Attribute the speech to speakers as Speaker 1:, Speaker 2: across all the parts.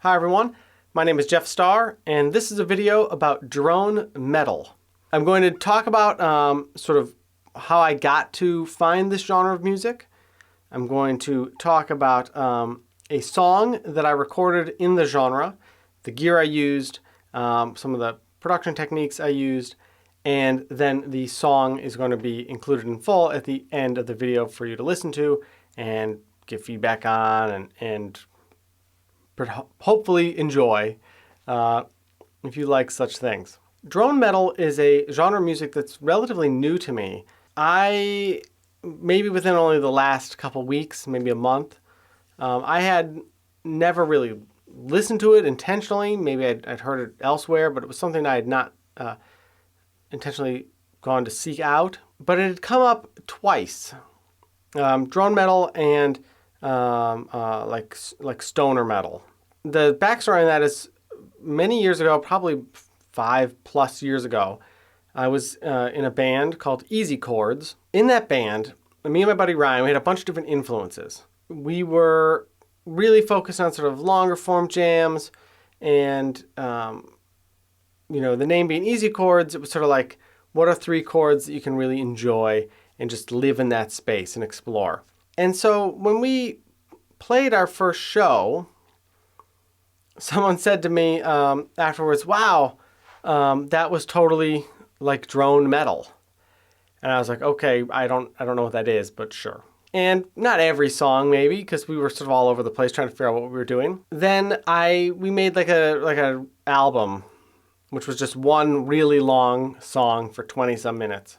Speaker 1: Hi everyone, my name is Jeff Starr, and this is a video about drone metal. I'm going to talk about sort of how I got to find this genre of music. I'm going to talk about a song that I recorded in the genre, the gear I used, some of the production techniques I used, and then the song is going to be included in full at the end of the video for you to listen to and give feedback on and hopefully enjoy if you like such things. Drone metal is a genre of music that's relatively new to me. Maybe within only the last couple weeks, maybe a month, I had never really listened to it intentionally. Maybe I'd heard it elsewhere, but it was something I had not intentionally gone to seek out. But it had come up twice. Drone metal and like stoner metal. The backstory on that is many years ago, probably 5+ years ago, I was in a band called Easy Chords. In that band, me and my buddy Ryan, we had a bunch of different influences. We were really focused on sort of longer form jams, and the name being Easy Chords, it was sort of like, what are 3 chords that you can really enjoy and just live in that space and explore. And so when we played our first show, someone said to me afterwards, wow, that was totally like drone metal. And I was like, okay, I don't know what that is, but sure. And not every song, maybe, because we were sort of all over the place trying to figure out what we were doing. Then we made like a album, which was just one really long song for 20-some minutes.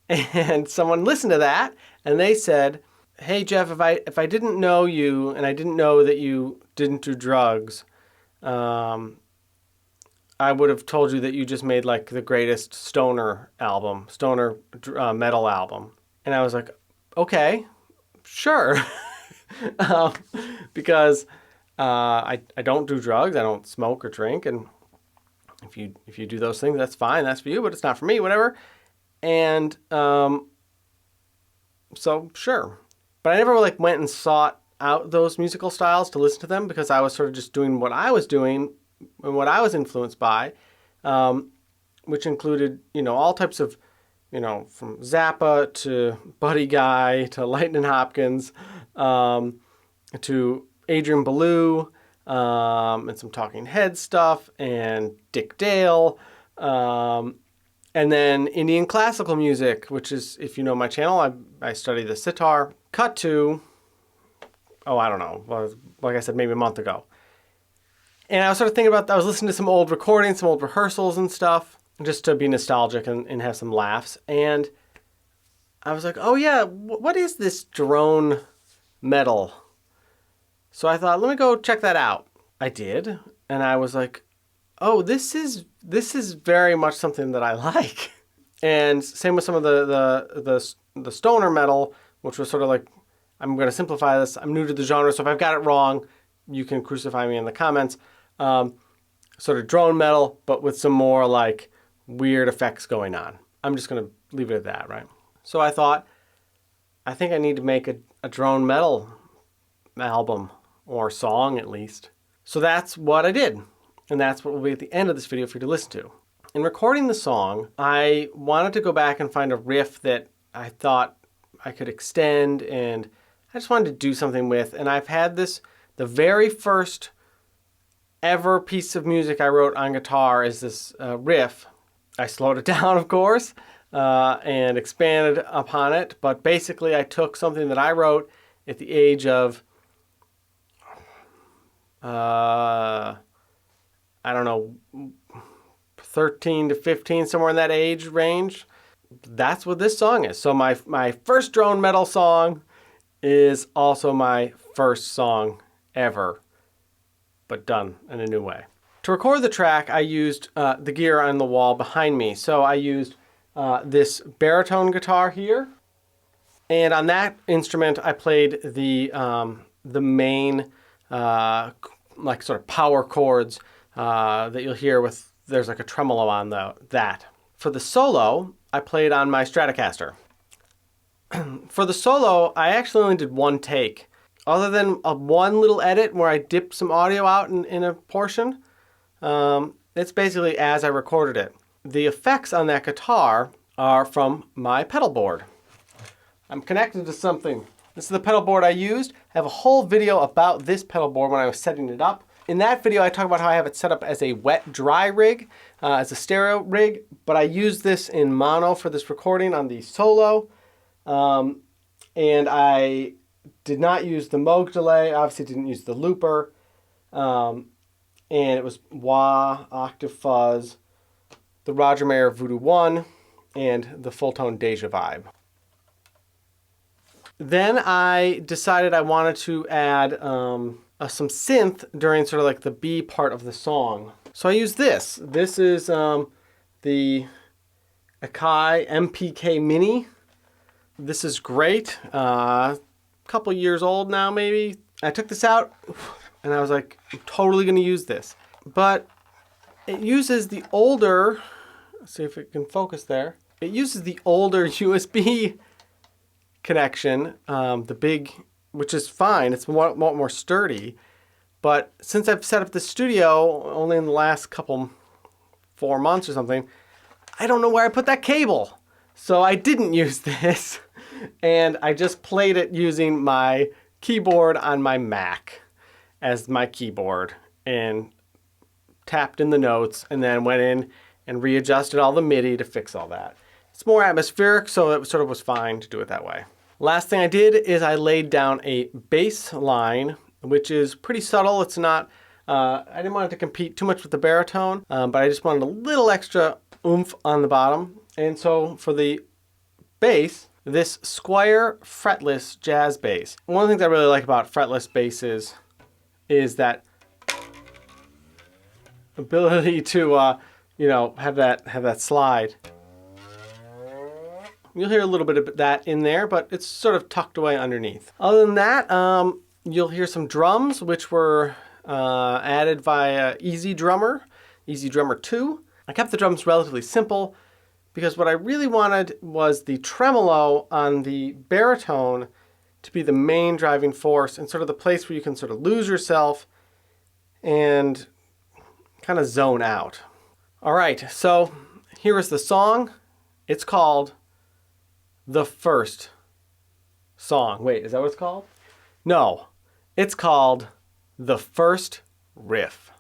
Speaker 1: And someone listened to that, and they said, hey, Jeff, if I didn't know you, and I didn't know that you didn't do drugs, I would have told you that you just made like the greatest stoner metal album. And I was like, okay, sure. Because I don't do drugs, I don't smoke or drink, and if you do those things, that's fine, that's for you, but it's not for me, whatever. And so sure. But I never like went and sought out those musical styles to listen to them, because I was sort of just doing what I was doing and what I was influenced by, which included, all types of, from Zappa to Buddy Guy to Lightning Hopkins, to Adrian Belew, and some Talking Heads stuff, and Dick Dale, and then Indian classical music, which is, if you know my channel, I study the sitar. Cut to, I don't know, like I said, maybe a month ago. And I was sort of thinking about, I was listening to some old recordings, some old rehearsals and stuff, just to be nostalgic and have some laughs. And I was like, oh yeah, what is this drone metal? So I thought, let me go check that out. I did. And I was like, oh, this is very much something that I like. And same with some of the stoner metal, which was sort of like, I'm going to simplify this. I'm new to the genre, so if I've got it wrong, you can crucify me in the comments. Sort of drone metal, but with some more like weird effects going on. I'm just going to leave it at that, right? So I thought, I think I need to make a drone metal album, or song at least. So that's what I did. And that's what will be at the end of this video for you to listen to. In recording the song, I wanted to go back and find a riff that I thought I could extend, and I just wanted to do something with. And I've had the very first ever piece of music I wrote on guitar is this riff. I slowed it down, of course, and expanded upon it. But basically, I took something that I wrote at the age of, I don't know, 13 to 15, somewhere in that age range. That's what this song is. So my first drone metal song is also my first song ever, but done in a new way. To record the track, I used the gear on the wall behind me. So I used this baritone guitar here, and on that instrument I played the main like sort of power chords that you'll hear with, there's like a tremolo on that. For the solo, I played on my Stratocaster. For the solo, I actually only did one take. other than one little edit where I dipped some audio out in a portion, it's basically as I recorded it. The effects on that guitar are from my pedal board. I'm connected to something. This is the pedal board I used. I have a whole video about this pedal board when I was setting it up. In that video, I talk about how I have it set up as a wet-dry rig, as a stereo rig, but I used this in mono for this recording on the solo. And I did not use the Moog delay, obviously didn't use the looper. And it was wah, octave fuzz, the Roger Mayer Voodoo 1, and the full tone Deja Vibe. Then I decided I wanted to add some synth during sort of like the B part of the song. So I used this. This is the Akai MPK Mini. This is great. A couple years old now, maybe. I took this out and I was like, I'm totally going to use this. But it uses the older, let's see if it can focus there. It uses the older USB connection, the big, which is fine. It's a lot more sturdy. But since I've set up the studio only in the last 4 months or something, I don't know where I put that cable. So I didn't use this. And I just played it using my keyboard on my Mac as my keyboard and tapped in the notes and then went in and readjusted all the MIDI to fix all that. It's more atmospheric, so it sort of was fine to do it that way. Last thing I did is I laid down a bass line, which is pretty subtle. It's not, I didn't want it to compete too much with the baritone, but I just wanted a little extra oomph on the bottom. And so for the bass, this Squier fretless jazz bass. One of the things I really like about fretless basses is that ability to, have that slide. You'll hear a little bit of that in there, but it's sort of tucked away underneath. Other than that, you'll hear some drums, which were added via Easy Drummer 2. I kept the drums relatively simple because what I really wanted was the tremolo on the baritone to be the main driving force and sort of the place where you can sort of lose yourself and kind of zone out. All right, so here is the song. It's called The First Song. Wait, is that what it's called? No, it's called The First Riff.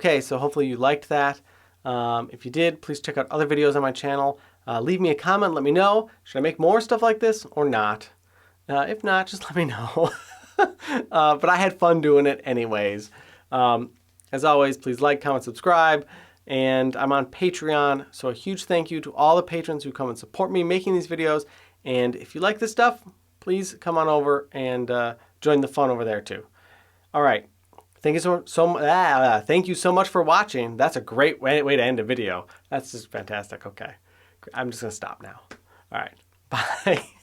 Speaker 1: Okay, so hopefully you liked that. If you did, please check out other videos on my channel. Leave me a comment, let me know. Should I make more stuff like this or not? If not, just let me know. But I had fun doing it anyways. As always, please like, comment, subscribe. And I'm on Patreon, so a huge thank you to all the patrons who come and support me making these videos. And if you like this stuff, please come on over and join the fun over there too. All right. Thank you thank you so much for watching. That's a great way to end a video. That's just fantastic. Okay. I'm just going to stop now. All right. Bye.